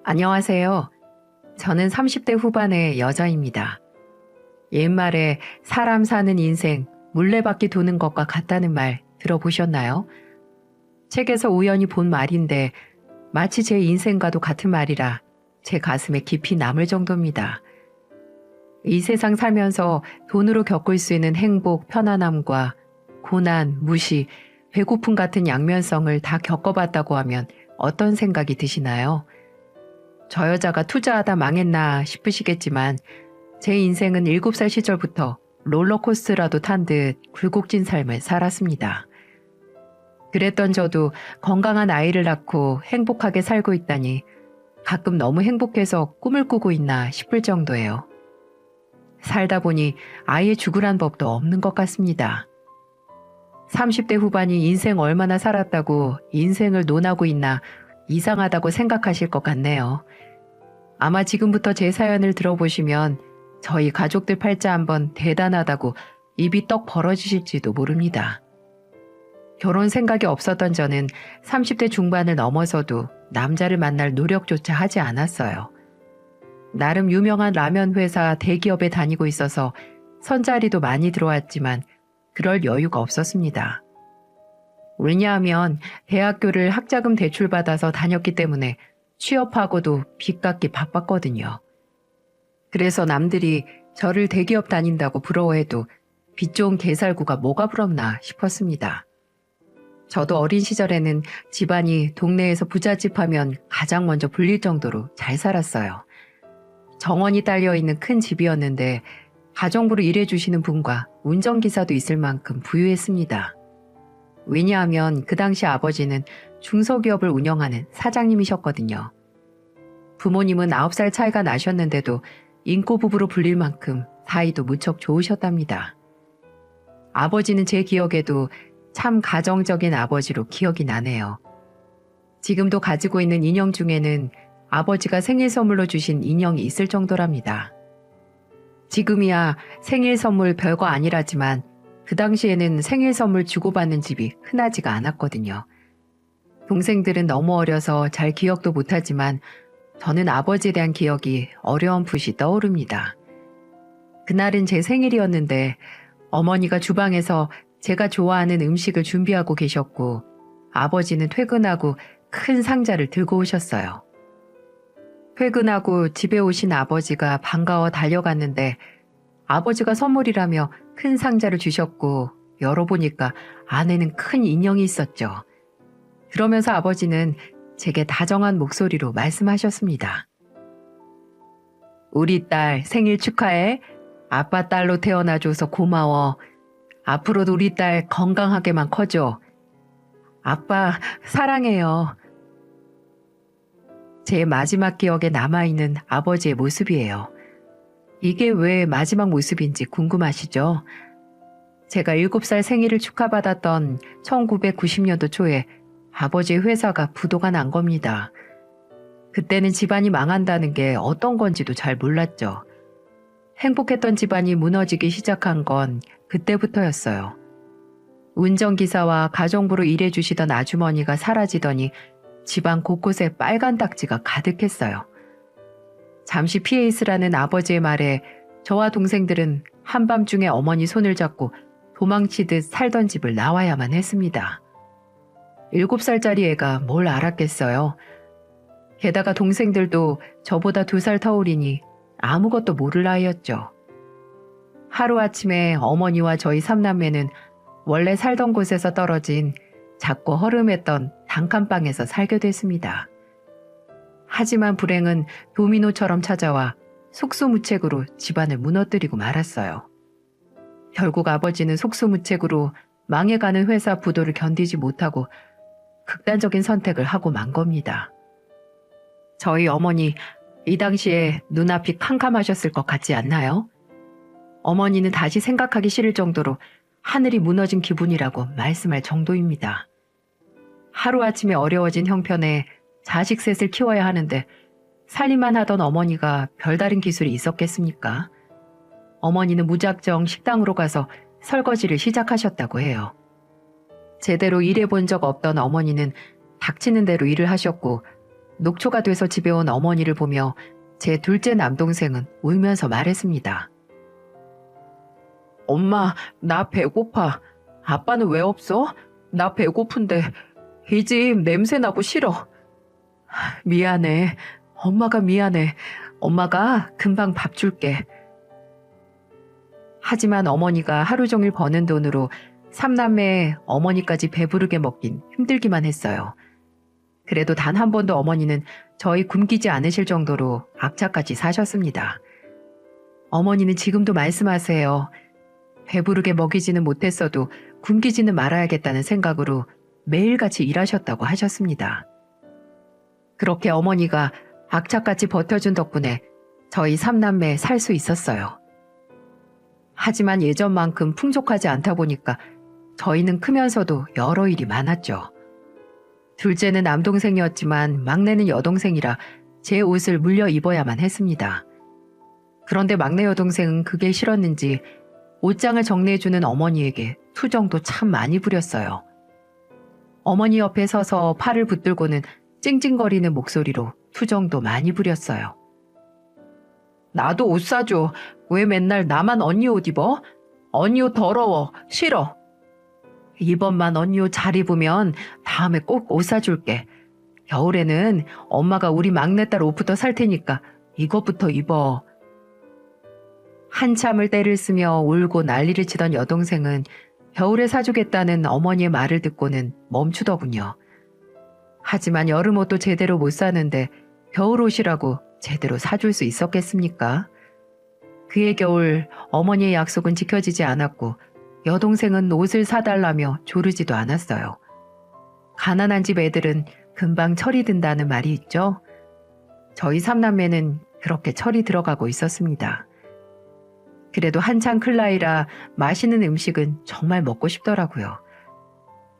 안녕하세요. 저는 30대 후반의 여자입니다. 옛말에 사람 사는 인생 물레바퀴 도는 것과 같다는 말 들어보셨나요? 책에서 우연히 본 말인데 마치 제 인생과도 같은 말이라 제 가슴에 깊이 남을 정도입니다. 이 세상 살면서 돈으로 겪을 수 있는 행복, 편안함과 고난, 무시, 배고픔 같은 양면성을 다 겪어봤다고 하면 어떤 생각이 드시나요? 저 여자가 투자하다 망했나 싶으시겠지만 제 인생은 7살 시절부터 롤러코스터라도 탄 듯 굴곡진 삶을 살았습니다. 그랬던 저도 건강한 아이를 낳고 행복하게 살고 있다니 가끔 너무 행복해서 꿈을 꾸고 있나 싶을 정도예요. 살다 보니 아예 죽으란 법도 없는 것 같습니다. 30대 후반이 인생 얼마나 살았다고 인생을 논하고 있나 이상하다고 생각하실 것 같네요. 아마 지금부터 제 사연을 들어보시면 저희 가족들 팔자 한번 대단하다고 입이 떡 벌어지실지도 모릅니다. 결혼 생각이 없었던 저는 30대 중반을 넘어서도 남자를 만날 노력조차 하지 않았어요. 나름 유명한 라면 회사 대기업에 다니고 있어서 선자리도 많이 들어왔지만 그럴 여유가 없었습니다. 왜냐하면 대학교를 학자금 대출받아서 다녔기 때문에 취업하고도 빚 갚기 바빴거든요. 그래서 남들이 저를 대기업 다닌다고 부러워해도 빚 좋은 개살구가 뭐가 부럽나 싶었습니다. 저도 어린 시절에는 집안이 동네에서 부잣집 하면 가장 먼저 불릴 정도로 잘 살았어요. 정원이 딸려있는 큰 집이었는데 가정부로 일해주시는 분과 운전기사도 있을 만큼 부유했습니다. 왜냐하면 그 당시 아버지는 중소기업을 운영하는 사장님이셨거든요. 부모님은 9살 차이가 나셨는데도 인꼬부부로 불릴 만큼 사이도 무척 좋으셨답니다. 아버지는 제 기억에도 참 가정적인 아버지로 기억이 나네요. 지금도 가지고 있는 인형 중에는 아버지가 생일 선물로 주신 인형이 있을 정도랍니다. 지금이야 생일 선물 별거 아니라지만 그 당시에는 생일 선물 주고받는 집이 흔하지가 않았거든요. 동생들은 너무 어려서 잘 기억도 못하지만 저는 아버지에 대한 기억이 어렴풋이 떠오릅니다. 그날은 제 생일이었는데 어머니가 주방에서 제가 좋아하는 음식을 준비하고 계셨고 아버지는 퇴근하고 큰 상자를 들고 오셨어요. 퇴근하고 집에 오신 아버지가 반가워 달려갔는데 아버지가 선물이라며 큰 상자를 주셨고 열어보니까 안에는 큰 인형이 있었죠. 그러면서 아버지는 제게 다정한 목소리로 말씀하셨습니다. 우리 딸 생일 축하해. 아빠 딸로 태어나줘서 고마워. 앞으로도 우리 딸 건강하게만 커줘. 아빠 사랑해요. 제 마지막 기억에 남아있는 아버지의 모습이에요. 이게 왜 마지막 모습인지 궁금하시죠? 제가 7살 생일을 축하받았던 1990년도 초에 아버지의 회사가 부도가 난 겁니다. 그때는 집안이 망한다는 게 어떤 건지도 잘 몰랐죠. 행복했던 집안이 무너지기 시작한 건 그때부터였어요. 운전기사와 가정부로 일해주시던 아주머니가 사라지더니 집안 곳곳에 빨간 딱지가 가득했어요. 잠시 피해 있으라는 아버지의 말에 저와 동생들은 한밤중에 어머니 손을 잡고 도망치듯 살던 집을 나와야만 했습니다. 7살짜리 애가 뭘 알았겠어요. 게다가 동생들도 저보다 2살 터울이니 아무것도 모를 나이였죠. 하루아침에 어머니와 저희 3남매는 원래 살던 곳에서 떨어진 작고 허름했던 단칸방에서 살게 됐습니다. 하지만 불행은 도미노처럼 찾아와 속수무책으로 집안을 무너뜨리고 말았어요. 결국 아버지는 속수무책으로 망해가는 회사 부도를 견디지 못하고 극단적인 선택을 하고 만 겁니다. 저희 어머니 이 당시에 눈앞이 캄캄하셨을 것 같지 않나요? 어머니는 다시 생각하기 싫을 정도로 하늘이 무너진 기분이라고 말씀할 정도입니다. 하루아침에 어려워진 형편에 자식 셋을 키워야 하는데 살림만 하던 어머니가 별다른 기술이 있었겠습니까? 어머니는 무작정 식당으로 가서 설거지를 시작하셨다고 해요. 제대로 일해본 적 없던 어머니는 닥치는 대로 일을 하셨고 녹초가 돼서 집에 온 어머니를 보며 제 둘째 남동생은 울면서 말했습니다. 엄마, 나 배고파. 아빠는 왜 없어? 나 배고픈데 이 집 냄새나고 싫어. 미안해. 엄마가 미안해. 엄마가 금방 밥 줄게. 하지만 어머니가 하루 종일 버는 돈으로 삼남매 어머니까지 배부르게 먹긴 힘들기만 했어요. 그래도 단 한 번도 어머니는 저희 굶기지 않으실 정도로 악착같이 사셨습니다. 어머니는 지금도 말씀하세요. 배부르게 먹이지는 못했어도 굶기지는 말아야겠다는 생각으로 매일같이 일하셨다고 하셨습니다. 그렇게 어머니가 악착같이 버텨준 덕분에 저희 삼남매 살 수 있었어요. 하지만 예전만큼 풍족하지 않다 보니까 저희는 크면서도 여러 일이 많았죠. 둘째는 남동생이었지만 막내는 여동생이라 제 옷을 물려 입어야만 했습니다. 그런데 막내 여동생은 그게 싫었는지 옷장을 정리해주는 어머니에게 투정도 참 많이 부렸어요. 어머니 옆에 서서 팔을 붙들고는 찡찡거리는 목소리로 투정도 많이 부렸어요. 나도 옷 사줘. 왜 맨날 나만 언니 옷 입어? 언니 옷 더러워. 싫어. 이번만 언니 옷 잘 입으면 다음에 꼭 옷 사줄게. 겨울에는 엄마가 우리 막내딸 옷부터 살 테니까 이것부터 입어. 한참을 떼를 쓰며 울고 난리를 치던 여동생은 겨울에 사주겠다는 어머니의 말을 듣고는 멈추더군요. 하지만 여름옷도 제대로 못 사는데 겨울옷이라고 제대로 사줄 수 있었겠습니까? 그해 겨울 어머니의 약속은 지켜지지 않았고 여동생은 옷을 사달라며 조르지도 않았어요. 가난한 집 애들은 금방 철이 든다는 말이 있죠. 저희 삼남매는 그렇게 철이 들어가고 있었습니다. 그래도 한창 클 나이라 맛있는 음식은 정말 먹고 싶더라고요.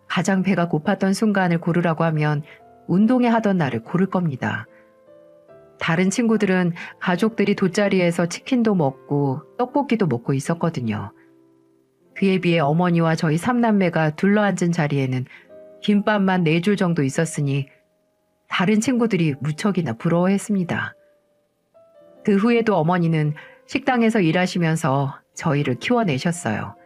가장 배가 고팠던 순간을 고르라고 하면 운동회 하던 날을 고를 겁니다. 다른 친구들은 가족들이 돗자리에서 치킨도 먹고 떡볶이도 먹고 있었거든요. 그에 비해 어머니와 저희 삼남매가 둘러앉은 자리에는 김밥만 4줄 정도 있었으니 다른 친구들이 무척이나 부러워했습니다. 그 후에도 어머니는 식당에서 일하시면서 저희를 키워내셨어요.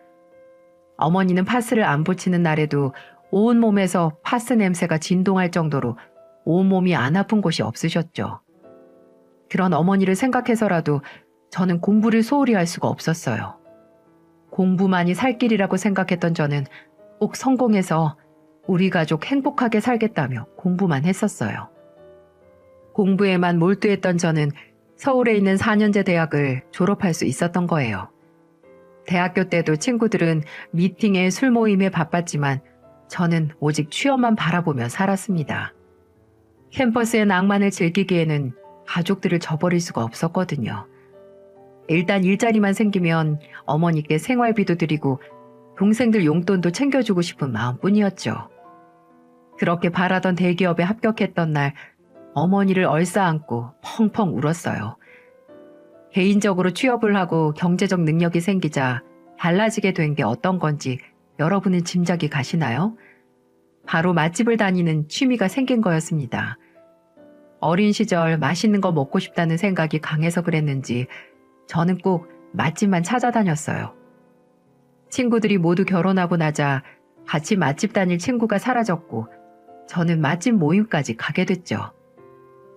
어머니는 파스를 안 붙이는 날에도 온몸에서 파스 냄새가 진동할 정도로 온몸이 안 아픈 곳이 없으셨죠. 그런 어머니를 생각해서라도 저는 공부를 소홀히 할 수가 없었어요. 공부만이 살 길이라고 생각했던 저는 꼭 성공해서 우리 가족 행복하게 살겠다며 공부만 했었어요. 공부에만 몰두했던 저는 서울에 있는 4년제 대학을 졸업할 수 있었던 거예요. 대학교 때도 친구들은 미팅에 술 모임에 바빴지만 저는 오직 취업만 바라보며 살았습니다. 캠퍼스의 낭만을 즐기기에는 가족들을 저버릴 수가 없었거든요. 일단 일자리만 생기면 어머니께 생활비도 드리고 동생들 용돈도 챙겨주고 싶은 마음뿐이었죠. 그렇게 바라던 대기업에 합격했던 날 어머니를 얼싸안고 펑펑 울었어요. 개인적으로 취업을 하고 경제적 능력이 생기자 달라지게 된 게 어떤 건지 여러분은 짐작이 가시나요? 바로 맛집을 다니는 취미가 생긴 거였습니다. 어린 시절 맛있는 거 먹고 싶다는 생각이 강해서 그랬는지 저는 꼭 맛집만 찾아다녔어요. 친구들이 모두 결혼하고 나자 같이 맛집 다닐 친구가 사라졌고 저는 맛집 모임까지 가게 됐죠.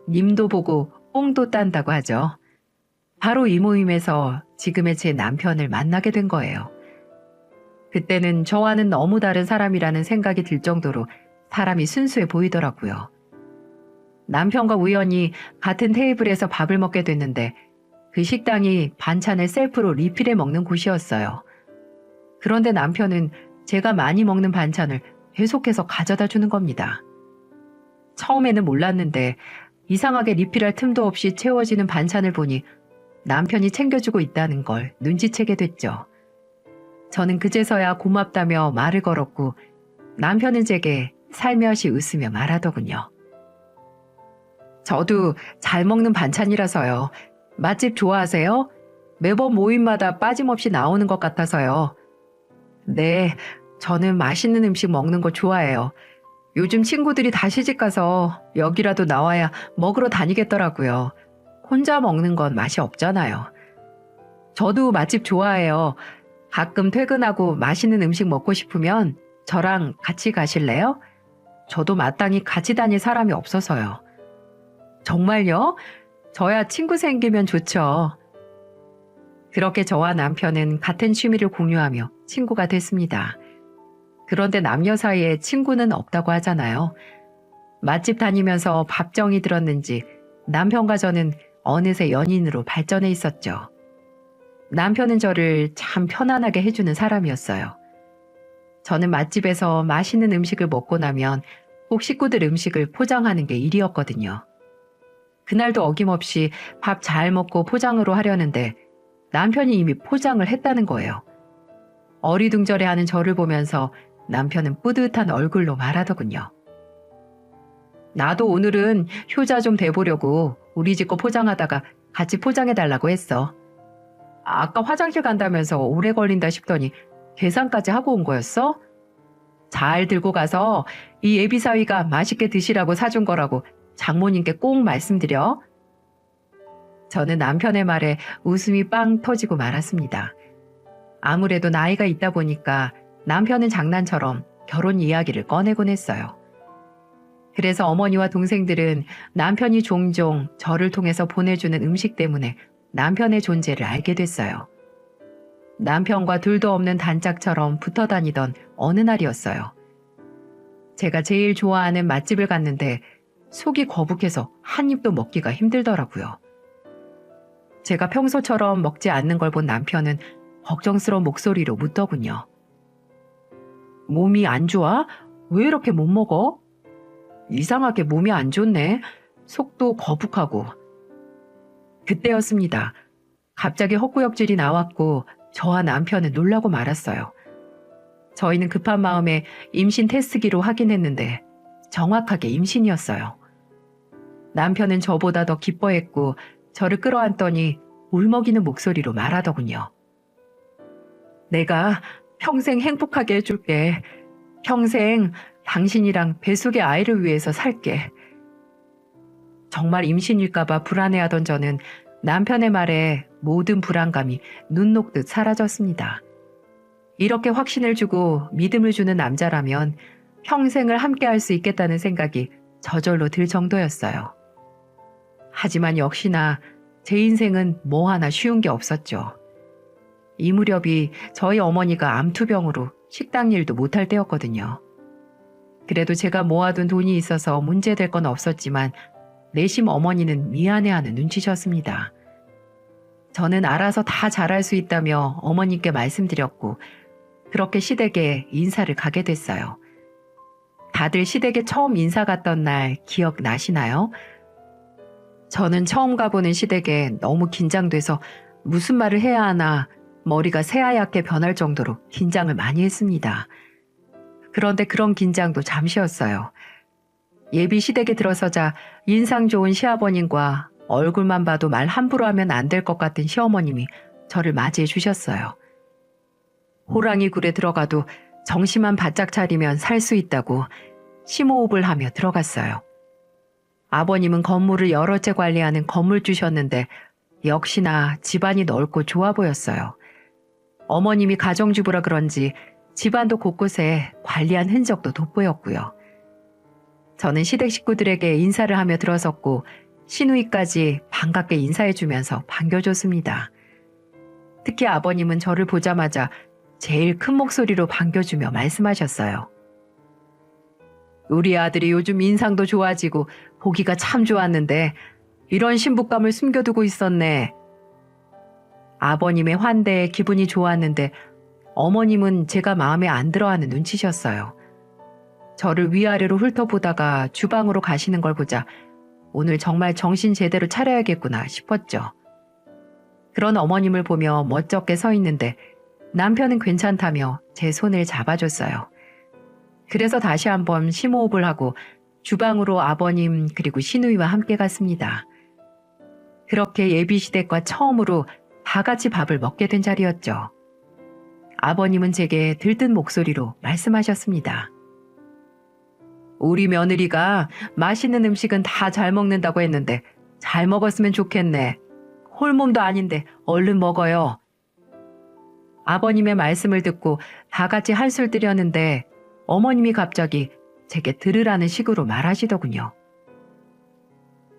님도 보고 뽕도 딴다고 하죠. 바로 이 모임에서 지금의 제 남편을 만나게 된 거예요. 그때는 저와는 너무 다른 사람이라는 생각이 들 정도로 사람이 순수해 보이더라고요. 남편과 우연히 같은 테이블에서 밥을 먹게 됐는데 그 식당이 반찬을 셀프로 리필해 먹는 곳이었어요. 그런데 남편은 제가 많이 먹는 반찬을 계속해서 가져다 주는 겁니다. 처음에는 몰랐는데 이상하게 리필할 틈도 없이 채워지는 반찬을 보니 남편이 챙겨주고 있다는 걸 눈치채게 됐죠. 저는 그제서야 고맙다며 말을 걸었고 남편은 제게 살며시 웃으며 말하더군요. 저도 잘 먹는 반찬이라서요. 맛집 좋아하세요? 매번 모임마다 빠짐없이 나오는 것 같아서요. 네, 저는 맛있는 음식 먹는 거 좋아해요. 요즘 친구들이 다 시집가서 여기라도 나와야 먹으러 다니겠더라고요. 혼자 먹는 건 맛이 없잖아요. 저도 맛집 좋아해요. 가끔 퇴근하고 맛있는 음식 먹고 싶으면 저랑 같이 가실래요? 저도 마땅히 같이 다닐 사람이 없어서요. 정말요? 저야 친구 생기면 좋죠. 그렇게 저와 남편은 같은 취미를 공유하며 친구가 됐습니다. 그런데 남녀 사이에 친구는 없다고 하잖아요. 맛집 다니면서 밥정이 들었는지 남편과 저는 어느새 연인으로 발전해 있었죠. 남편은 저를 참 편안하게 해주는 사람이었어요. 저는 맛집에서 맛있는 음식을 먹고 나면 꼭 식구들 음식을 포장하는 게 일이었거든요. 그날도 어김없이 밥 잘 먹고 포장으로 하려는데 남편이 이미 포장을 했다는 거예요. 어리둥절해하는 저를 보면서 남편은 뿌듯한 얼굴로 말하더군요. 나도 오늘은 효자 좀 돼보려고 우리 집 거 포장하다가 같이 포장해달라고 했어. 아까 화장실 간다면서 오래 걸린다 싶더니 계산까지 하고 온 거였어? 잘 들고 가서 이 예비사위가 맛있게 드시라고 사준 거라고 장모님께 꼭 말씀드려. 저는 남편의 말에 웃음이 빵 터지고 말았습니다. 아무래도 나이가 있다 보니까 남편은 장난처럼 결혼 이야기를 꺼내곤 했어요. 그래서 어머니와 동생들은 남편이 종종 저를 통해서 보내주는 음식 때문에 남편의 존재를 알게 됐어요. 남편과 둘도 없는 단짝처럼 붙어 다니던 어느 날이었어요. 제가 제일 좋아하는 맛집을 갔는데 속이 거북해서 한 입도 먹기가 힘들더라고요. 제가 평소처럼 먹지 않는 걸 본 남편은 걱정스러운 목소리로 묻더군요. 몸이 안 좋아? 왜 이렇게 못 먹어? 이상하게 몸이 안 좋네. 속도 거북하고. 그때였습니다. 갑자기 헛구역질이 나왔고 저와 남편은 놀라고 말았어요. 저희는 급한 마음에 임신 테스트기로 확인했는데 정확하게 임신이었어요. 남편은 저보다 더 기뻐했고 저를 끌어안더니 울먹이는 목소리로 말하더군요. 내가 평생 행복하게 해줄게. 평생 당신이랑 뱃속의 아이를 위해서 살게. 정말 임신일까봐 불안해하던 저는 남편의 말에 모든 불안감이 눈 녹듯 사라졌습니다. 이렇게 확신을 주고 믿음을 주는 남자라면 평생을 함께할 수 있겠다는 생각이 저절로 들 정도였어요. 하지만 역시나 제 인생은 뭐 하나 쉬운 게 없었죠. 이 무렵이 저희 어머니가 암투병으로 식당 일도 못할 때였거든요. 그래도 제가 모아둔 돈이 있어서 문제될 건 없었지만 내심 어머니는 미안해하는 눈치셨습니다. 저는 알아서 다 잘할 수 있다며 어머님께 말씀드렸고 그렇게 시댁에 인사를 가게 됐어요. 다들 시댁에 처음 인사 갔던 날 기억나시나요? 저는 처음 가보는 시댁에 너무 긴장돼서 무슨 말을 해야 하나 머리가 새하얗게 변할 정도로 긴장을 많이 했습니다. 그런데 그런 긴장도 잠시였어요. 예비 시댁에 들어서자 인상 좋은 시아버님과 얼굴만 봐도 말 함부로 하면 안 될 것 같은 시어머님이 저를 맞이해 주셨어요. 호랑이 굴에 들어가도 정신만 바짝 차리면 살 수 있다고 심호흡을 하며 들어갔어요. 아버님은 건물을 여러 채 관리하는 건물주셨는데 역시나 집안이 넓고 좋아 보였어요. 어머님이 가정주부라 그런지 집안도 곳곳에 관리한 흔적도 돋보였고요. 저는 시댁 식구들에게 인사를 하며 들어섰고 시누이까지 반갑게 인사해주면서 반겨줬습니다. 특히 아버님은 저를 보자마자 제일 큰 목소리로 반겨주며 말씀하셨어요. 우리 아들이 요즘 인상도 좋아지고 보기가 참 좋았는데 이런 신부감을 숨겨두고 있었네. 아버님의 환대에 기분이 좋았는데 어머님은 제가 마음에 안 들어하는 눈치셨어요. 저를 위아래로 훑어보다가 주방으로 가시는 걸 보자 오늘 정말 정신 제대로 차려야겠구나 싶었죠. 그런 어머님을 보며 멋쩍게 서 있는데 남편은 괜찮다며 제 손을 잡아줬어요. 그래서 다시 한번 심호흡을 하고 주방으로 아버님 그리고 시누이와 함께 갔습니다. 그렇게 예비시댁과 처음으로 다 같이 밥을 먹게 된 자리였죠. 아버님은 제게 들뜬 목소리로 말씀하셨습니다. 우리 며느리가 맛있는 음식은 다 잘 먹는다고 했는데 잘 먹었으면 좋겠네. 홀몸도 아닌데 얼른 먹어요. 아버님의 말씀을 듣고 다 같이 한술 뜨려는데 어머님이 갑자기 제게 들으라는 식으로 말하시더군요.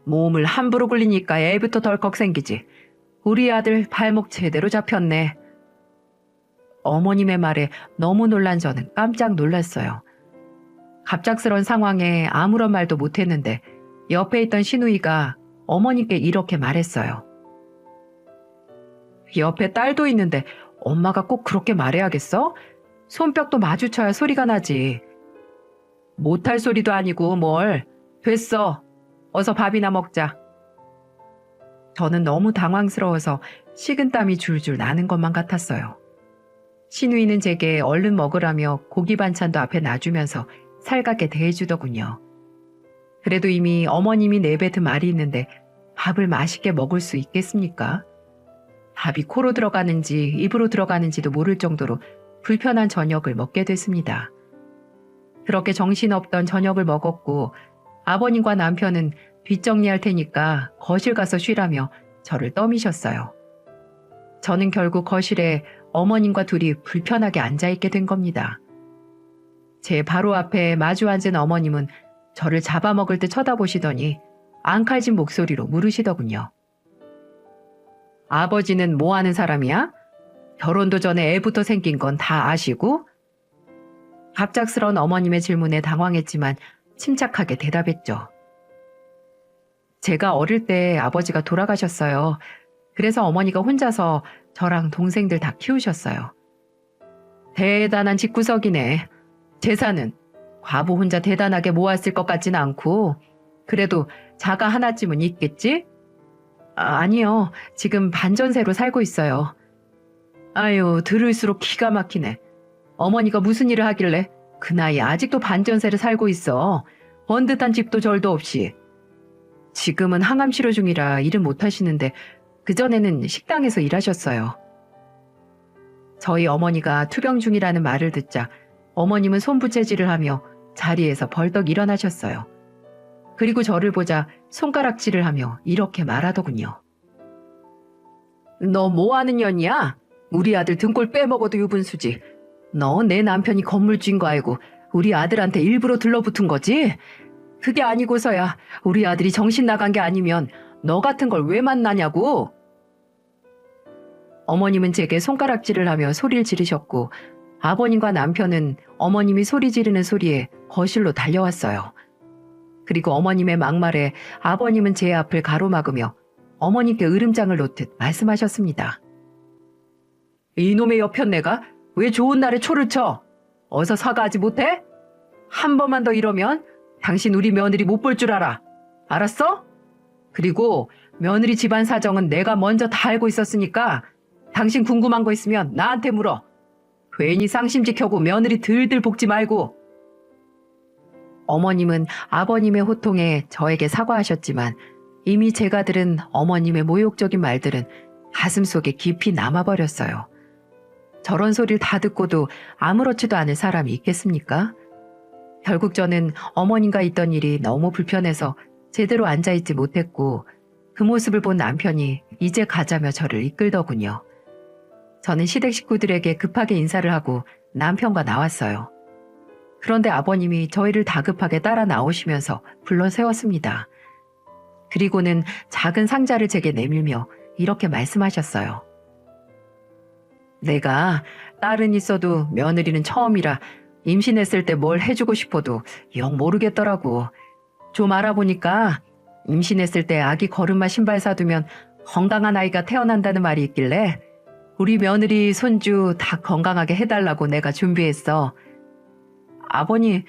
몸을 함부로 굴리니까 애부터 덜컥 생기지. 우리 아들 발목 제대로 잡혔네. 어머님의 말에 너무 놀란 저는 깜짝 놀랐어요. 갑작스런 상황에 아무런 말도 못했는데 옆에 있던 시누이가 어머님께 이렇게 말했어요. 옆에 딸도 있는데 엄마가 꼭 그렇게 말해야겠어? 손뼉도 마주쳐야 소리가 나지. 못할 소리도 아니고 뭘. 됐어. 어서 밥이나 먹자. 저는 너무 당황스러워서 식은땀이 줄줄 나는 것만 같았어요. 시누이는 제게 얼른 먹으라며 고기 반찬도 앞에 놔주면서 살갑게 대해주더군요. 그래도 이미 어머님이 내뱉은 말이 있는데 밥을 맛있게 먹을 수 있겠습니까? 밥이 코로 들어가는지 입으로 들어가는지도 모를 정도로 불편한 저녁을 먹게 됐습니다. 그렇게 정신없던 저녁을 먹었고 아버님과 남편은 뒷정리할 테니까 거실 가서 쉬라며 저를 떠미셨어요. 저는 결국 거실에 어머님과 둘이 불편하게 앉아있게 된 겁니다. 제 바로 앞에 마주 앉은 어머님은 저를 잡아먹을 듯 쳐다보시더니 앙칼진 목소리로 물으시더군요. 아버지는 뭐 하는 사람이야? 결혼도 전에 애부터 생긴 건 다 아시고? 갑작스러운 어머님의 질문에 당황했지만 침착하게 대답했죠. 제가 어릴 때 아버지가 돌아가셨어요. 그래서 어머니가 혼자서 저랑 동생들 다 키우셨어요. 대단한 집구석이네. 재산은 과부 혼자 대단하게 모았을 것 같지는 않고 그래도 자가 하나쯤은 있겠지? 아니요. 지금 반전세로 살고 있어요. 아유, 들을수록 기가 막히네. 어머니가 무슨 일을 하길래 그 나이에 아직도 반전세를 살고 있어. 번듯한 집도 절도 없이. 지금은 항암 치료 중이라 일은 못 하시는데 그전에는 식당에서 일하셨어요. 저희 어머니가 투병 중이라는 말을 듣자 어머님은 손부채질을 하며 자리에서 벌떡 일어나셨어요. 그리고 저를 보자 손가락질을 하며 이렇게 말하더군요. 너 뭐하는 년이야? 우리 아들 등골 빼먹어도 유분수지. 너 내 남편이 건물주인 거 알고 우리 아들한테 일부러 들러붙은 거지? 그게 아니고서야 우리 아들이 정신 나간 게 아니면 너 같은 걸 왜 만나냐고? 어머님은 제게 손가락질을 하며 소리를 지르셨고 아버님과 남편은 어머님이 소리 지르는 소리에 거실로 달려왔어요. 그리고 어머님의 막말에 아버님은 제 앞을 가로막으며 어머님께 으름장을 놓듯 말씀하셨습니다. 이놈의 여편네가 왜 좋은 날에 초를 쳐? 어서 사과하지 못해? 한 번만 더 이러면 당신 우리 며느리 못 볼 줄 알아. 알았어? 그리고 며느리 집안 사정은 내가 먼저 다 알고 있었으니까 당신 궁금한 거 있으면 나한테 물어. 괜히 상심 지켜고 며느리 들들 볶지 말고. 어머님은 아버님의 호통에 저에게 사과하셨지만 이미 제가 들은 어머님의 모욕적인 말들은 가슴속에 깊이 남아버렸어요. 저런 소리를 다 듣고도 아무렇지도 않을 사람이 있겠습니까? 결국 저는 어머님과 있던 일이 너무 불편해서 제대로 앉아있지 못했고 그 모습을 본 남편이 이제 가자며 저를 이끌더군요. 저는 시댁 식구들에게 급하게 인사를 하고 남편과 나왔어요. 그런데 아버님이 저희를 다급하게 따라 나오시면서 불러 세웠습니다. 그리고는 작은 상자를 제게 내밀며 이렇게 말씀하셨어요. 내가 딸은 있어도 며느리는 처음이라 임신했을 때 뭘 해주고 싶어도 영 모르겠더라고. 좀 알아보니까 임신했을 때 아기 걸음마 신발 사두면 건강한 아이가 태어난다는 말이 있길래 우리 며느리 손주 다 건강하게 해달라고 내가 준비했어. 아버님,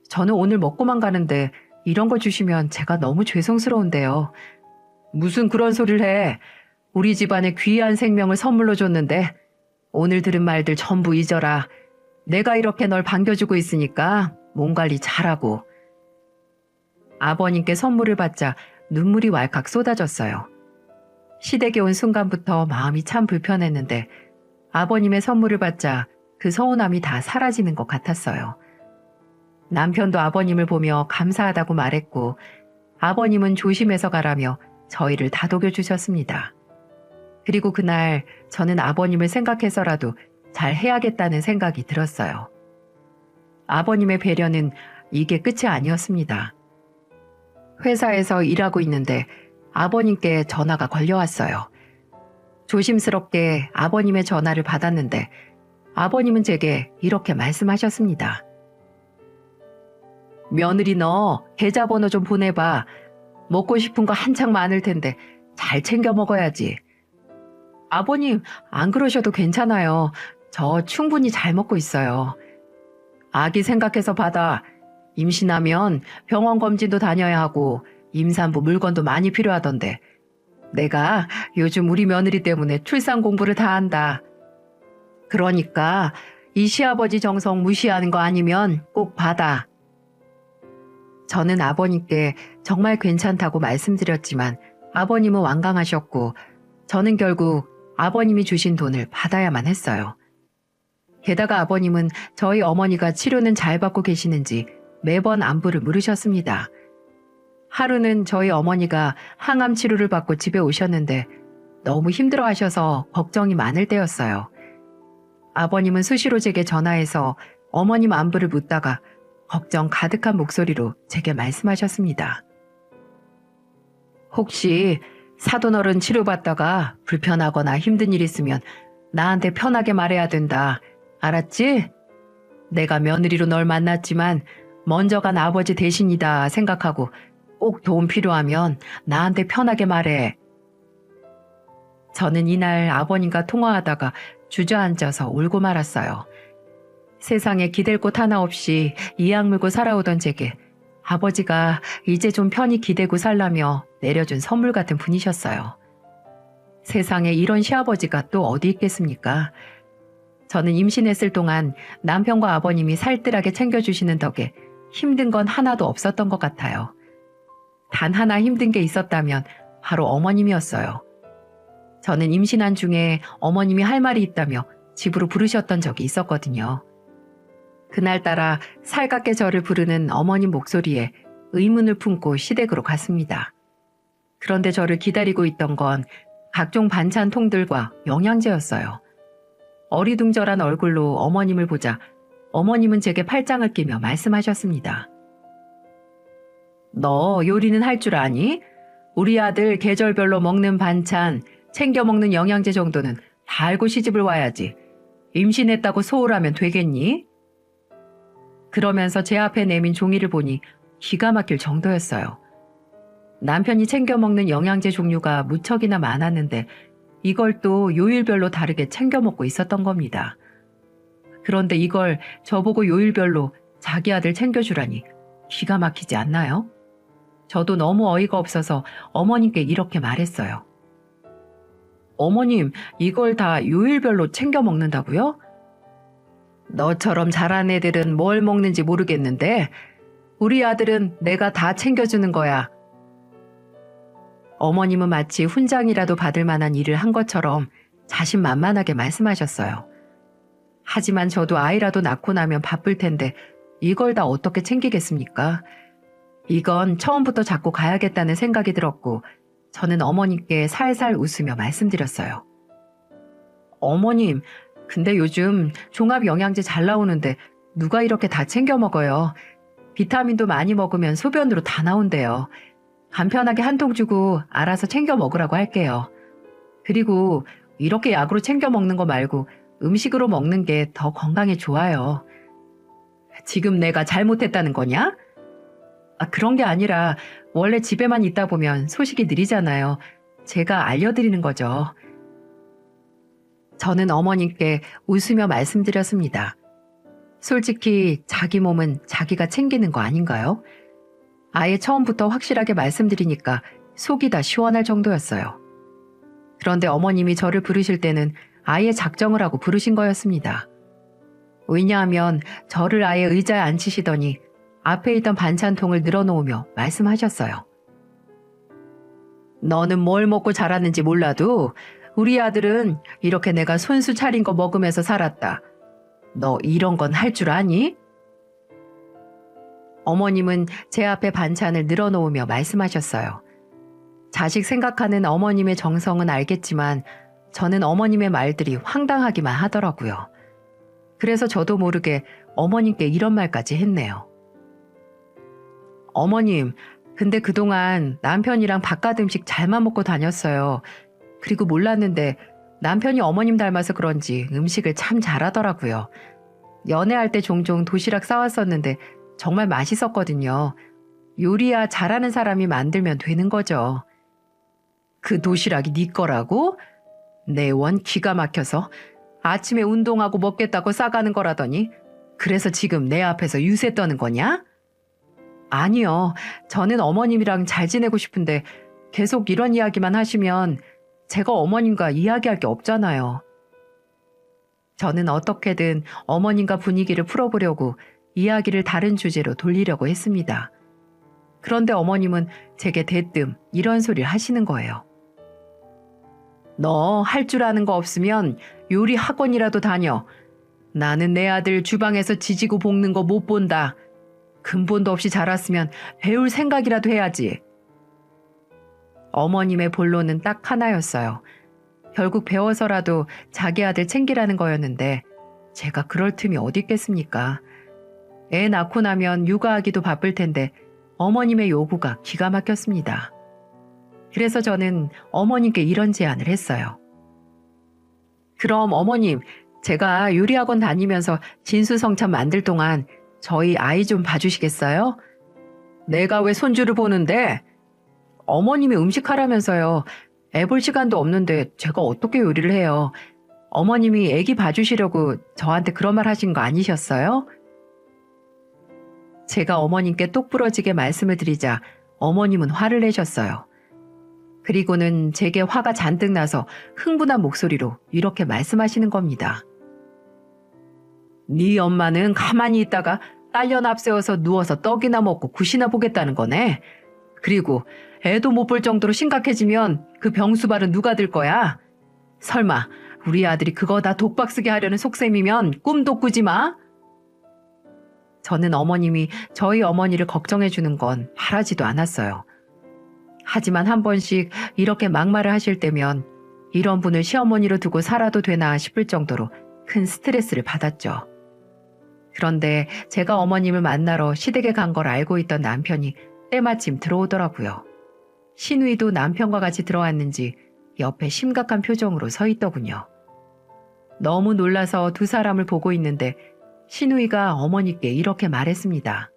저는 오늘 먹고만 가는데 이런 거 주시면 제가 너무 죄송스러운데요. 무슨 그런 소리를 해. 우리 집안에 귀한 생명을 선물로 줬는데 오늘 들은 말들 전부 잊어라. 내가 이렇게 널 반겨주고 있으니까 몸 관리 잘하고. 아버님께 선물을 받자 눈물이 왈칵 쏟아졌어요. 시댁에 온 순간부터 마음이 참 불편했는데 아버님의 선물을 받자 그 서운함이 다 사라지는 것 같았어요. 남편도 아버님을 보며 감사하다고 말했고 아버님은 조심해서 가라며 저희를 다독여 주셨습니다. 그리고 그날 저는 아버님을 생각해서라도 잘 해야겠다는 생각이 들었어요. 아버님의 배려는 이게 끝이 아니었습니다. 회사에서 일하고 있는데 아버님께 전화가 걸려왔어요. 조심스럽게 아버님의 전화를 받았는데 아버님은 제게 이렇게 말씀하셨습니다. 며느리 너 계좌번호 좀 보내봐. 먹고 싶은 거 한창 많을 텐데 잘 챙겨 먹어야지. 아버님, 안 그러셔도 괜찮아요. 저 충분히 잘 먹고 있어요. 아기 생각해서 받아. 임신하면 병원 검진도 다녀야 하고 임산부 물건도 많이 필요하던데 내가 요즘 우리 며느리 때문에 출산 공부를 다 한다. 그러니까 이 시아버지 정성 무시하는 거 아니면 꼭 받아. 저는 아버님께 정말 괜찮다고 말씀드렸지만 아버님은 완강하셨고 저는 결국 아버님이 주신 돈을 받아야만 했어요. 게다가 아버님은 저희 어머니가 치료는 잘 받고 계시는지 매번 안부를 물으셨습니다. 하루는 저희 어머니가 항암 치료를 받고 집에 오셨는데 너무 힘들어하셔서 걱정이 많을 때였어요. 아버님은 수시로 제게 전화해서 어머님 안부를 묻다가 걱정 가득한 목소리로 제게 말씀하셨습니다. 혹시 사돈어른 치료받다가 불편하거나 힘든 일 있으면 나한테 편하게 말해야 된다. 알았지? 내가 며느리로 널 만났지만 먼저 간 아버지 대신이다 생각하고 꼭 도움 필요하면 나한테 편하게 말해. 저는 이날 아버님과 통화하다가 주저앉아서 울고 말았어요. 세상에 기댈 곳 하나 없이 이악 물고 살아오던 제게 아버지가 이제 좀 편히 기대고 살라며 내려준 선물 같은 분이셨어요. 세상에 이런 시아버지가 또 어디 있겠습니까? 저는 임신했을 동안 남편과 아버님이 살뜰하게 챙겨주시는 덕에 힘든 건 하나도 없었던 것 같아요. 단 하나 힘든 게 있었다면 바로 어머님이었어요. 저는 임신한 중에 어머님이 할 말이 있다며 집으로 부르셨던 적이 있었거든요. 그날따라 살갑게 저를 부르는 어머님 목소리에 의문을 품고 시댁으로 갔습니다. 그런데 저를 기다리고 있던 건 각종 반찬통들과 영양제였어요. 어리둥절한 얼굴로 어머님을 보자 어머님은 제게 팔짱을 끼며 말씀하셨습니다. 너 요리는 할 줄 아니? 우리 아들 계절별로 먹는 반찬, 챙겨 먹는 영양제 정도는 다 알고 시집을 와야지. 임신했다고 소홀하면 되겠니? 그러면서 제 앞에 내민 종이를 보니 기가 막힐 정도였어요. 남편이 챙겨 먹는 영양제 종류가 무척이나 많았는데 이걸 또 요일별로 다르게 챙겨 먹고 있었던 겁니다. 그런데 이걸 저보고 요일별로 자기 아들 챙겨주라니 기가 막히지 않나요? 저도 너무 어이가 없어서 어머님께 이렇게 말했어요. 어머님, 이걸 다 요일별로 챙겨 먹는다고요? 너처럼 잘한 애들은 뭘 먹는지 모르겠는데 우리 아들은 내가 다 챙겨주는 거야. 어머님은 마치 훈장이라도 받을 만한 일을 한 것처럼 자신만만하게 말씀하셨어요. 하지만 저도 아이라도 낳고 나면 바쁠 텐데 이걸 다 어떻게 챙기겠습니까? 이건 처음부터 잡고 가야겠다는 생각이 들었고 저는 어머님께 살살 웃으며 말씀드렸어요. 어머님, 근데 요즘 종합 영양제 잘 나오는데 누가 이렇게 다 챙겨 먹어요. 비타민도 많이 먹으면 소변으로 다 나온대요. 간편하게 한 통 주고 알아서 챙겨 먹으라고 할게요. 그리고 이렇게 약으로 챙겨 먹는 거 말고 음식으로 먹는 게 더 건강에 좋아요. 지금 내가 잘못했다는 거냐? 그런 게 아니라 원래 집에만 있다 보면 소식이 느리잖아요. 제가 알려드리는 거죠. 저는 어머님께 웃으며 말씀드렸습니다. 솔직히 자기 몸은 자기가 챙기는 거 아닌가요? 아예 처음부터 확실하게 말씀드리니까 속이 다 시원할 정도였어요. 그런데 어머님이 저를 부르실 때는 아예 작정을 하고 부르신 거였습니다. 왜냐하면 저를 아예 의자에 앉히시더니 앞에 있던 반찬통을 늘어놓으며 말씀하셨어요. 너는 뭘 먹고 자랐는지 몰라도 우리 아들은 이렇게 내가 손수 차린 거 먹으면서 살았다. 너 이런 건 할 줄 아니? 어머님은 제 앞에 반찬을 늘어놓으며 말씀하셨어요. 자식 생각하는 어머님의 정성은 알겠지만 저는 어머님의 말들이 황당하기만 하더라고요. 그래서 저도 모르게 어머님께 이런 말까지 했네요. 어머님, 근데 그동안 남편이랑 바깥 음식 잘만 먹고 다녔어요. 그리고 몰랐는데 남편이 어머님 닮아서 그런지 음식을 참 잘하더라고요. 연애할 때 종종 도시락 싸왔었는데 정말 맛있었거든요. 요리야 잘하는 사람이 만들면 되는 거죠. 그 도시락이 네 거라고? 내 원 기가 막혀서 아침에 운동하고 먹겠다고 싸가는 거라더니 그래서 지금 내 앞에서 유세 떠는 거냐? 아니요. 저는 어머님이랑 잘 지내고 싶은데 계속 이런 이야기만 하시면 제가 어머님과 이야기할 게 없잖아요. 저는 어떻게든 어머님과 분위기를 풀어보려고 이야기를 다른 주제로 돌리려고 했습니다. 그런데 어머님은 제게 대뜸 이런 소리를 하시는 거예요. 너 할 줄 아는 거 없으면 요리 학원이라도 다녀. 나는 내 아들 주방에서 지지고 볶는 거 못 본다. 근본도 없이 자랐으면 배울 생각이라도 해야지. 어머님의 본론은 딱 하나였어요. 결국 배워서라도 자기 아들 챙기라는 거였는데 제가 그럴 틈이 어디 있겠습니까? 애 낳고 나면 육아하기도 바쁠 텐데 어머님의 요구가 기가 막혔습니다. 그래서 저는 어머님께 이런 제안을 했어요. 그럼 어머님, 제가 요리학원 다니면서 진수성찬 만들 동안 저희 아이 좀 봐주시겠어요? 내가 왜 손주를 보는데? 어머님이 음식하라면서요. 애 볼 시간도 없는데 제가 어떻게 요리를 해요? 어머님이 애기 봐주시려고 저한테 그런 말 하신 거 아니셨어요? 제가 어머님께 똑부러지게 말씀을 드리자 어머님은 화를 내셨어요. 그리고는 제게 화가 잔뜩 나서 흥분한 목소리로 이렇게 말씀하시는 겁니다. 네 엄마는 가만히 있다가 딸년 앞세워서 누워서 떡이나 먹고 굿이나 보겠다는 거네. 그리고 애도 못 볼 정도로 심각해지면 그 병수발은 누가 들 거야? 설마 우리 아들이 그거 다 독박 쓰게 하려는 속셈이면 꿈도 꾸지 마? 저는 어머님이 저희 어머니를 걱정해 주는 건 바라지도 않았어요. 하지만 한 번씩 이렇게 막말을 하실 때면 이런 분을 시어머니로 두고 살아도 되나 싶을 정도로 큰 스트레스를 받았죠. 그런데 제가 어머님을 만나러 시댁에 간 걸 알고 있던 남편이 때마침 들어오더라고요. 신우이도 남편과 같이 들어왔는지 옆에 심각한 표정으로 서 있더군요. 너무 놀라서 두 사람을 보고 있는데 신우이가 어머니께 이렇게 말했습니다.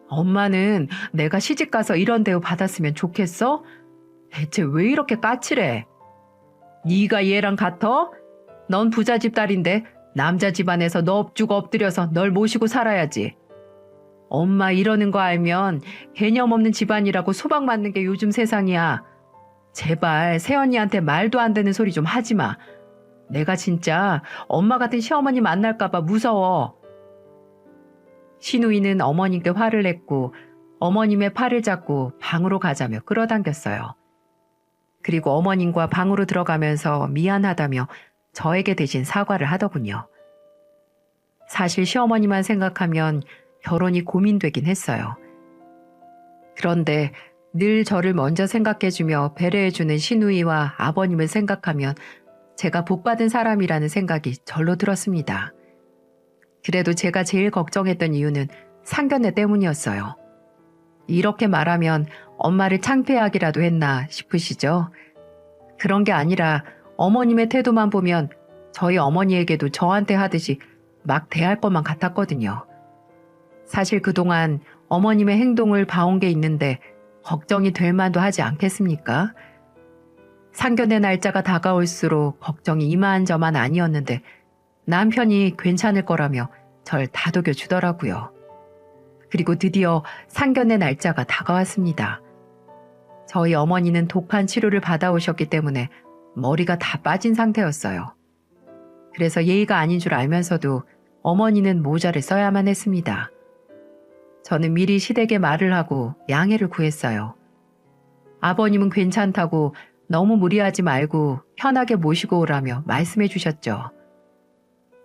엄마는 내가 시집가서 이런 대우 받았으면 좋겠어? 대체 왜 이렇게 까칠해? 네가 얘랑 같아? 넌 부잣집 딸인데 남자 집안에서 너 업주고 엎드려서 널 모시고 살아야지. 엄마 이러는 거 알면 개념 없는 집안이라고 소박 맞는 게 요즘 세상이야. 제발 새언니한테 말도 안 되는 소리 좀 하지 마. 내가 진짜 엄마 같은 시어머니 만날까 봐 무서워. 신우이는 어머님께 화를 냈고 어머님의 팔을 잡고 방으로 가자며 끌어당겼어요. 그리고 어머님과 방으로 들어가면서 미안하다며 저에게 대신 사과를 하더군요. 사실 시어머니만 생각하면 결혼이 고민되긴 했어요. 그런데 늘 저를 먼저 생각해주며 배려해주는 시누이와 아버님을 생각하면 제가 복받은 사람이라는 생각이 절로 들었습니다. 그래도 제가 제일 걱정했던 이유는 상견례 때문이었어요. 이렇게 말하면 엄마를 창피하기라도 했나 싶으시죠? 그런 게 아니라 어머님의 태도만 보면 저희 어머니에게도 저한테 하듯이 막 대할 것만 같았거든요. 사실 그동안 어머님의 행동을 봐온 게 있는데 걱정이 될 만도 하지 않겠습니까? 상견례 날짜가 다가올수록 걱정이 이만저만 아니었는데 남편이 괜찮을 거라며 절 다독여 주더라고요. 그리고 드디어 상견례 날짜가 다가왔습니다. 저희 어머니는 독한 치료를 받아오셨기 때문에 머리가 다 빠진 상태였어요. 그래서 예의가 아닌 줄 알면서도 어머니는 모자를 써야만 했습니다. 저는 미리 시댁에 말을 하고 양해를 구했어요. 아버님은 괜찮다고 너무 무리하지 말고 편하게 모시고 오라며 말씀해 주셨죠.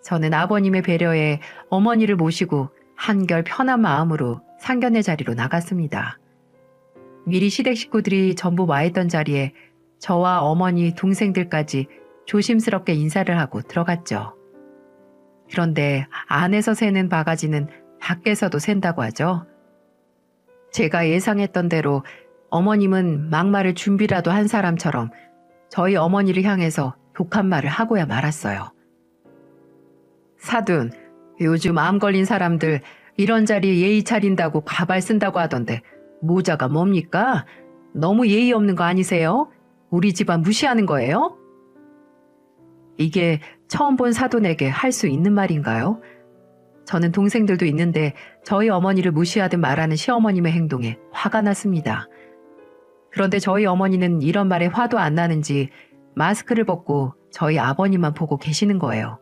저는 아버님의 배려에 어머니를 모시고 한결 편한 마음으로 상견례 자리로 나갔습니다. 미리 시댁 식구들이 전부 와 있던 자리에 저와 어머니, 동생들까지 조심스럽게 인사를 하고 들어갔죠. 그런데 안에서 새는 바가지는 밖에서도 샌다고 하죠. 제가 예상했던 대로 어머님은 막말을 준비라도 한 사람처럼 저희 어머니를 향해서 독한 말을 하고야 말았어요. 사돈, 요즘 암 걸린 사람들 이런 자리에 예의 차린다고 가발 쓴다고 하던데 모자가 뭡니까? 너무 예의 없는 거 아니세요? 우리 집안 무시하는 거예요? 이게 처음 본 사돈에게 할 수 있는 말인가요? 저는 동생들도 있는데 저희 어머니를 무시하듯 말하는 시어머님의 행동에 화가 났습니다. 그런데 저희 어머니는 이런 말에 화도 안 나는지 마스크를 벗고 저희 아버님만 보고 계시는 거예요.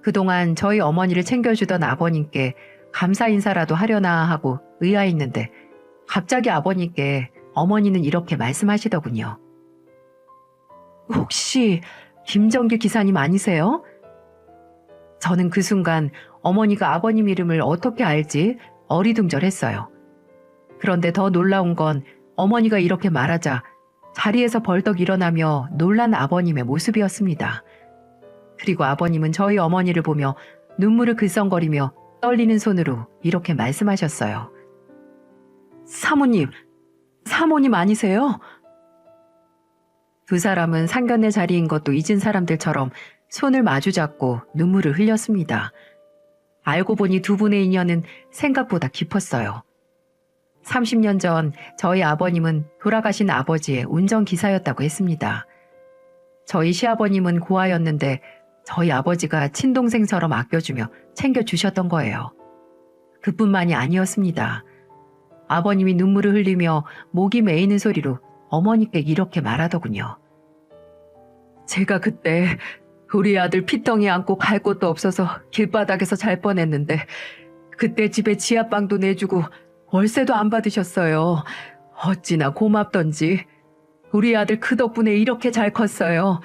그동안 저희 어머니를 챙겨주던 아버님께 감사 인사라도 하려나 하고 의아했는데 갑자기 아버님께 어머니는 이렇게 말씀하시더군요. 혹시 김정길 기사님 아니세요? 저는 그 순간 어머니가 아버님 이름을 어떻게 알지 어리둥절했어요. 그런데 더 놀라운 건 어머니가 이렇게 말하자 자리에서 벌떡 일어나며 놀란 아버님의 모습이었습니다. 그리고 아버님은 저희 어머니를 보며 눈물을 글썽거리며 떨리는 손으로 이렇게 말씀하셨어요. 사모님 아니세요? 두 사람은 상견례 자리인 것도 잊은 사람들처럼 손을 마주잡고 눈물을 흘렸습니다. 알고 보니 두 분의 인연은 생각보다 깊었어요. 30년 전 저희 아버님은 돌아가신 아버지의 운전기사였다고 했습니다. 저희 시아버님은 고아였는데 저희 아버지가 친동생처럼 아껴주며 챙겨주셨던 거예요. 그뿐만이 아니었습니다. 아버님이 눈물을 흘리며 목이 메이는 소리로 어머니께 이렇게 말하더군요. 제가 그때 우리 아들 피덩이 안고 갈 곳도 없어서 길바닥에서 잘 뻔했는데 그때 집에 지하방도 내주고 월세도 안 받으셨어요. 어찌나 고맙던지. 우리 아들 그 덕분에 이렇게 잘 컸어요.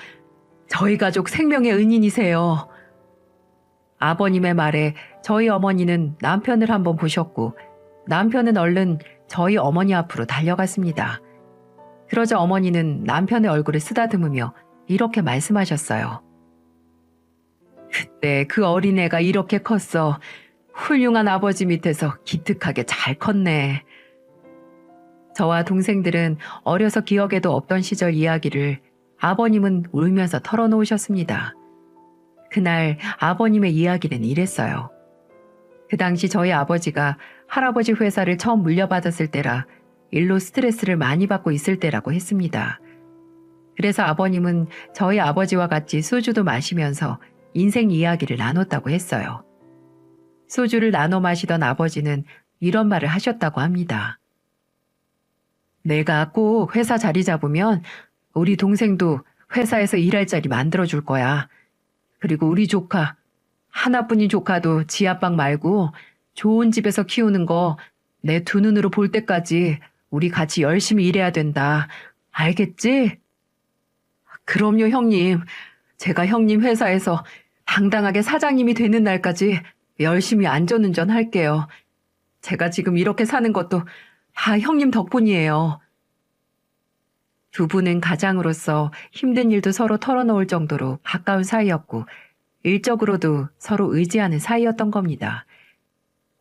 저희 가족 생명의 은인이세요. 아버님의 말에 저희 어머니는 남편을 한번 보셨고 남편은 얼른 저희 어머니 앞으로 달려갔습니다. 그러자 어머니는 남편의 얼굴을 쓰다듬으며 이렇게 말씀하셨어요. 그때 그 어린애가 이렇게 컸어. 훌륭한 아버지 밑에서 기특하게 잘 컸네. 저와 동생들은 어려서 기억에도 없던 시절 이야기를 아버님은 울면서 털어놓으셨습니다. 그날 아버님의 이야기는 이랬어요. 그 당시 저희 아버지가 할아버지 회사를 처음 물려받았을 때라 일로 스트레스를 많이 받고 있을 때라고 했습니다. 그래서 아버님은 저희 아버지와 같이 소주도 마시면서 인생 이야기를 나눴다고 했어요. 소주를 나눠 마시던 아버지는 이런 말을 하셨다고 합니다. 내가 꼭 회사 자리 잡으면 우리 동생도 회사에서 일할 자리 만들어줄 거야. 그리고 우리 조카, 하나뿐인 조카도 지아빵 말고 좋은 집에서 키우는 거 내 두 눈으로 볼 때까지 우리 같이 열심히 일해야 된다. 알겠지? 그럼요, 형님. 제가 형님 회사에서 당당하게 사장님이 되는 날까지 열심히 안전운전 할게요. 제가 지금 이렇게 사는 것도 다 형님 덕분이에요. 두 분은 가장으로서 힘든 일도 서로 털어놓을 정도로 가까운 사이였고 일적으로도 서로 의지하는 사이였던 겁니다.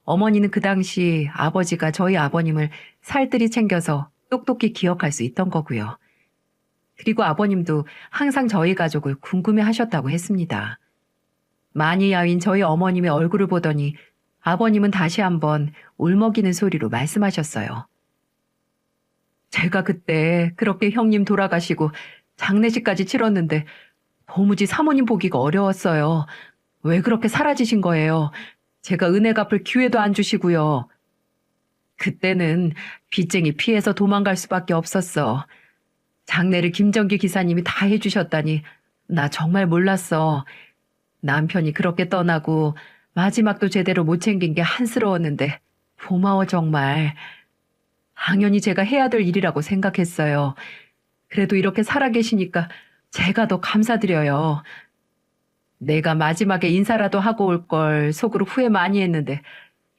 어머니는 그 당시 아버지가 저희 아버님을 살뜰히 챙겨서 똑똑히 기억할 수 있던 거고요. 그리고 아버님도 항상 저희 가족을 궁금해 하셨다고 했습니다. 많이 야윈 저희 어머님의 얼굴을 보더니 아버님은 다시 한번 울먹이는 소리로 말씀하셨어요. 제가 그때 그렇게 형님 돌아가시고 장례식까지 치렀는데 도무지 사모님 보기가 어려웠어요. 왜 그렇게 사라지신 거예요? 제가 은혜 갚을 기회도 안 주시고요. 그때는 빚쟁이 피해서 도망갈 수밖에 없었어. 장례를 김정기 기사님이 다 해주셨다니 나 정말 몰랐어. 남편이 그렇게 떠나고 마지막도 제대로 못 챙긴 게 한스러웠는데 고마워 정말. 당연히 제가 해야 될 일이라고 생각했어요. 그래도 이렇게 살아계시니까 제가 더 감사드려요. 내가 마지막에 인사라도 하고 올 걸 속으로 후회 많이 했는데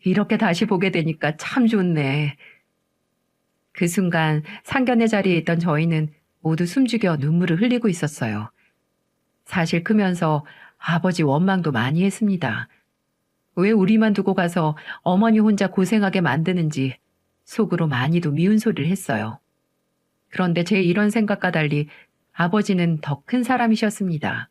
이렇게 다시 보게 되니까 참 좋네. 그 순간 상견례 자리에 있던 저희는 모두 숨죽여 눈물을 흘리고 있었어요. 사실 크면서 아버지 원망도 많이 했습니다. 왜 우리만 두고 가서 어머니 혼자 고생하게 만드는지 속으로 많이도 미운 소리를 했어요. 그런데 제 이런 생각과 달리 아버지는 더 큰 사람이셨습니다.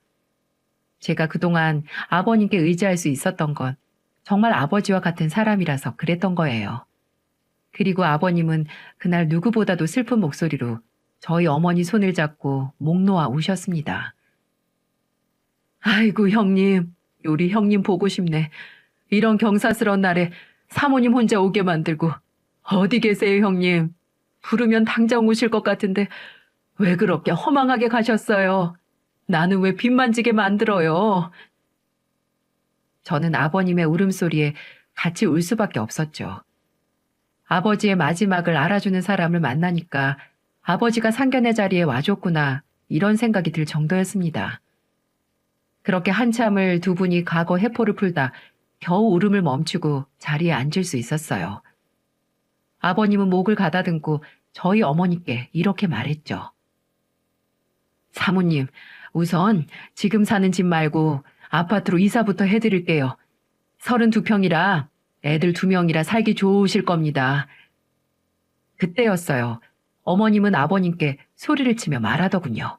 제가 그동안 아버님께 의지할 수 있었던 건 정말 아버지와 같은 사람이라서 그랬던 거예요. 그리고 아버님은 그날 누구보다도 슬픈 목소리로 저희 어머니 손을 잡고 목 놓아 우셨습니다. 아이고 형님, 우리 형님 보고 싶네. 이런 경사스러운 날에 사모님 혼자 오게 만들고 어디 계세요 형님? 부르면 당장 오실 것 같은데 왜 그렇게 허망하게 가셨어요? 나는 왜 빚만 지게 만들어요? 저는 아버님의 울음소리에 같이 울 수밖에 없었죠. 아버지의 마지막을 알아주는 사람을 만나니까 아버지가 상견례 자리에 와줬구나 이런 생각이 들 정도였습니다. 그렇게 한참을 두 분이 과거 해포를 풀다 겨우 울음을 멈추고 자리에 앉을 수 있었어요. 아버님은 목을 가다듬고 저희 어머니께 이렇게 말했죠. 사모님, 우선 지금 사는 집 말고 아파트로 이사부터 해드릴게요. 32평이라 애들 2명이라 살기 좋으실 겁니다. 그때였어요. 어머님은 아버님께 소리를 치며 말하더군요.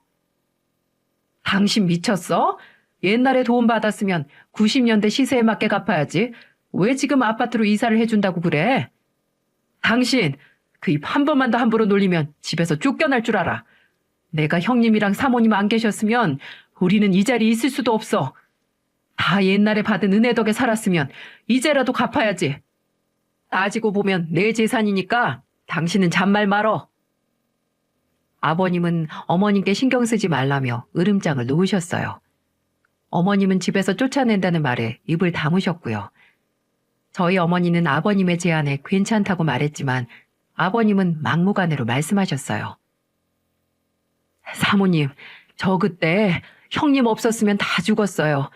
당신 미쳤어? 옛날에 도움 받았으면 90년대 시세에 맞게 갚아야지. 왜 지금 아파트로 이사를 해준다고 그래? 당신 그 입 한 번만 더 함부로 놀리면 집에서 쫓겨날 줄 알아. 내가 형님이랑 사모님 안 계셨으면 우리는 이 자리에 있을 수도 없어. 다 옛날에 받은 은혜 덕에 살았으면 이제라도 갚아야지. 따지고 보면 내 재산이니까 당신은 잔말 말어. 아버님은 어머님께 신경 쓰지 말라며 으름장을 놓으셨어요. 어머님은 집에서 쫓아낸다는 말에 입을 다무셨고요. 저희 어머니는 아버님의 제안에 괜찮다고 말했지만 아버님은 막무가내로 말씀하셨어요. 사모님, 저 그때 형님 없었으면 다 죽었어요.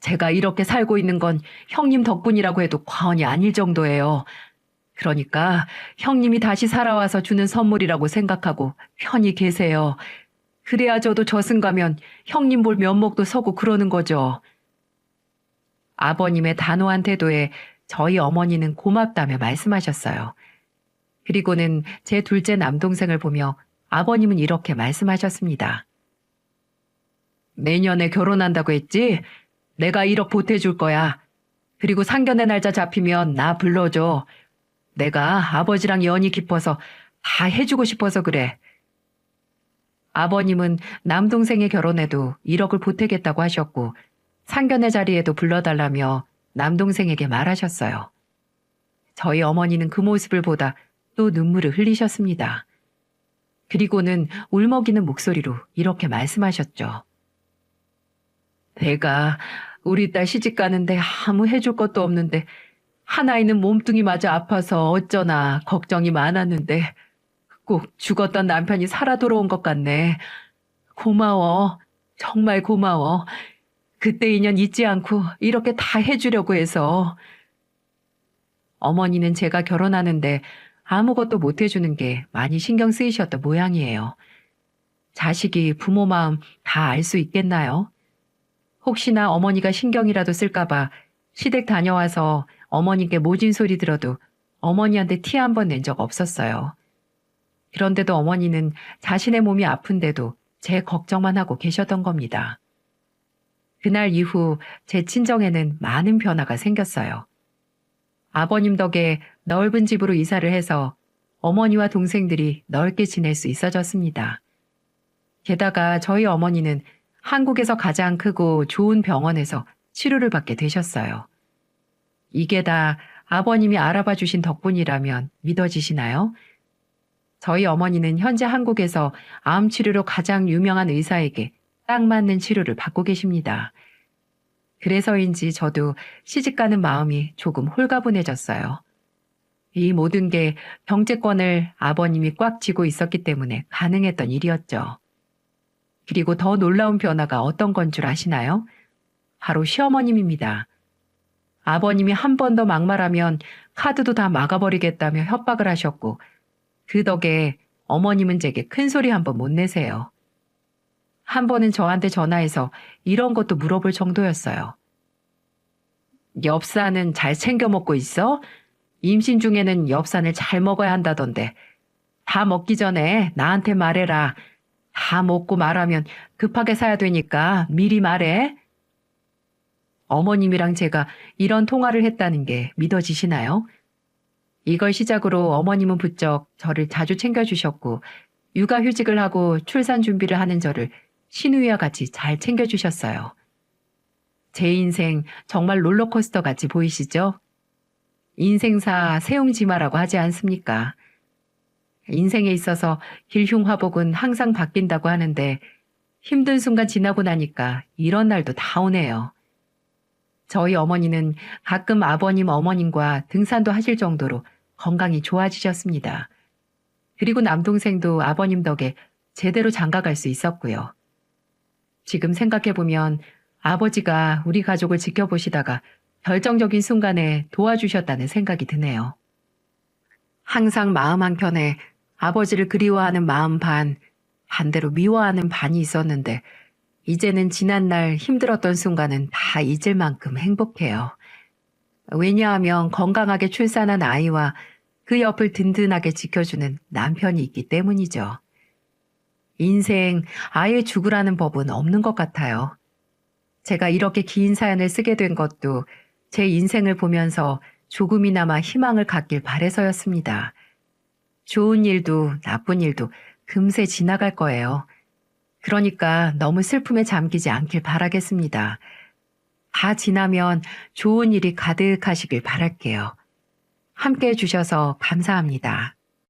제가 이렇게 살고 있는 건 형님 덕분이라고 해도 과언이 아닐 정도예요. 그러니까 형님이 다시 살아와서 주는 선물이라고 생각하고 편히 계세요. 그래야 저도 저승 가면 형님 볼 면목도 서고 그러는 거죠. 아버님의 단호한 태도에 저희 어머니는 고맙다며 말씀하셨어요. 그리고는 제 둘째 남동생을 보며 아버님은 이렇게 말씀하셨습니다. 내년에 결혼한다고 했지? 내가 1억 보태줄 거야. 그리고 상견례 날짜 잡히면 나 불러줘. 내가 아버지랑 연이 깊어서 다 해주고 싶어서 그래. 아버님은 남동생의 결혼에도 1억을 보태겠다고 하셨고 상견례 자리에도 불러달라며 남동생에게 말하셨어요. 저희 어머니는 그 모습을 보다 또 눈물을 흘리셨습니다. 그리고는 울먹이는 목소리로 이렇게 말씀하셨죠. 내가 우리 딸 시집 가는데 아무 해줄 것도 없는데 하나이는 몸뚱이마저 아파서 어쩌나 걱정이 많았는데 꼭 죽었던 남편이 살아 돌아온 것 같네. 고마워. 정말 고마워. 그때 인연 잊지 않고 이렇게 다 해주려고 해서. 어머니는 제가 결혼하는데 아무것도 못 해주는 게 많이 신경 쓰이셨던 모양이에요. 자식이 부모 마음 다 알 수 있겠나요? 혹시나 어머니가 신경이라도 쓸까봐 시댁 다녀와서 어머니께 모진 소리 들어도 어머니한테 티 한 번 낸 적 없었어요. 그런데도 어머니는 자신의 몸이 아픈데도 제 걱정만 하고 계셨던 겁니다. 그날 이후 제 친정에는 많은 변화가 생겼어요. 아버님 덕에 넓은 집으로 이사를 해서 어머니와 동생들이 넓게 지낼 수 있어졌습니다. 게다가 저희 어머니는 한국에서 가장 크고 좋은 병원에서 치료를 받게 되셨어요. 이게 다 아버님이 알아봐 주신 덕분이라면 믿어지시나요? 저희 어머니는 현재 한국에서 암 치료로 가장 유명한 의사에게 딱 맞는 치료를 받고 계십니다. 그래서인지 저도 시집가는 마음이 조금 홀가분해졌어요. 이 모든 게 경제권을 아버님이 꽉 쥐고 있었기 때문에 가능했던 일이었죠. 그리고 더 놀라운 변화가 어떤 건 줄 아시나요? 바로 시어머님입니다. 아버님이 한 번 더 막말하면 카드도 다 막아버리겠다며 협박을 하셨고 그 덕에 어머님은 제게 큰 소리 한 번 못 내세요. 한 번은 저한테 전화해서 이런 것도 물어볼 정도였어요. 엽산은 잘 챙겨 먹고 있어? 임신 중에는 엽산을 잘 먹어야 한다던데. 다 먹기 전에 나한테 말해라. 다 먹고 말하면 급하게 사야 되니까 미리 말해. 어머님이랑 제가 이런 통화를 했다는 게 믿어지시나요? 이걸 시작으로 어머님은 부쩍 저를 자주 챙겨주셨고 육아휴직을 하고 출산 준비를 하는 저를 시누이와 같이 잘 챙겨주셨어요. 제 인생 정말 롤러코스터 같이 보이시죠? 인생사 세용지마라고 하지 않습니까? 인생에 있어서 길흉화복은 항상 바뀐다고 하는데 힘든 순간 지나고 나니까 이런 날도 다 오네요. 저희 어머니는 가끔 아버님, 어머님과 등산도 하실 정도로 건강이 좋아지셨습니다. 그리고 남동생도 아버님 덕에 제대로 장가갈 수 있었고요. 지금 생각해보면 아버지가 우리 가족을 지켜보시다가 결정적인 순간에 도와주셨다는 생각이 드네요. 항상 마음 한켠에 아버지를 그리워하는 마음 반, 반대로 미워하는 반이 있었는데 이제는 지난날 힘들었던 순간은 다 잊을 만큼 행복해요. 왜냐하면 건강하게 출산한 아이와 그 옆을 든든하게 지켜주는 남편이 있기 때문이죠. 인생 아예 죽으라는 법은 없는 것 같아요. 제가 이렇게 긴 사연을 쓰게 된 것도 제 인생을 보면서 조금이나마 희망을 갖길 바래서였습니다. 좋은 일도 나쁜 일도 금세 지나갈 거예요. 그러니까 너무 슬픔에 잠기지 않길 바라겠습니다. 다 지나면 좋은 일이 가득하시길 바랄게요. 함께 해주셔서 감사합니다.